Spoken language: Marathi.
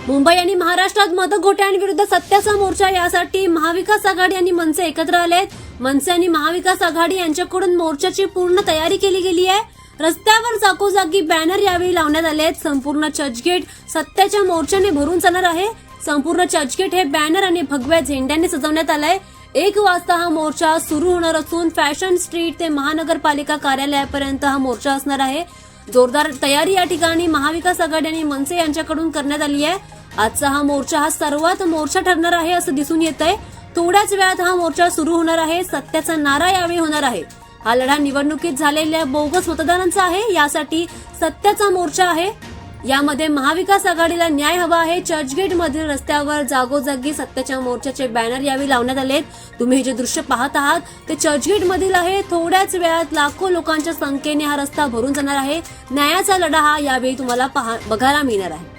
मुंबई आणि महाराष्ट्रात मतघोटाळ्यांविरुद्ध सत्याचा मोर्चा यासाठी महाविकास आघाडी आणि मनसे एकत्र आलेत। मनसे आणि महाविकास आघाडी यांच्याकडून मोर्चाची पूर्ण तयारी केली गेली आहे। रस्त्यावर जागोजागी बॅनर यावेळी लावण्यात आलेत। संपूर्ण चर्चगेट सत्याच्या मोर्चाने भरून जाणार आहे। संपूर्ण चर्चगेट हे बॅनर आणि भगव्या झेंड्याने सजवण्यात आलंय। 1 वाजता हा मोर्चा सुरू होणार असून फॅशन स्ट्रीट ते महानगरपालिका कार्यालयापर्यंत हा मोर्चा असणार आहे। जोरदार तयारी या ठिकाणी महाविकास आघाडी आणि मनसे यांच्याकडून करण्यात आली आहे। आजचा हा मोर्चा हा सर्वात मोर्चा ठरणार आहे असं दिसून येत आहे। थोड्याच वेळात हा मोर्चा सुरू होणार आहे। सत्याचा नारा यावेळी होणार आहे। हा लढा निवडणुकीत झालेल्या बोगस मतदानांचा आहे। यासाठी सत्याचा मोर्चा आहे। यामध्ये महाविकास आघाडीला न्याय हवा आहे। चर्चगेट मधील रस्त्यावर जागोजागी सत्याच्या मोर्चाचे बॅनर यावेळी लावण्यात आलेत। तुम्ही हे जे दृश्य पाहत आहात ते चर्चगेट मधील आहे। थोड्याच वेळात लाखो लोकांच्या संख्येने हा रस्ता भरून जाणार आहे। न्यायाचा लढा हा यावेळी तुम्हाला बघायला मिळणार आहे।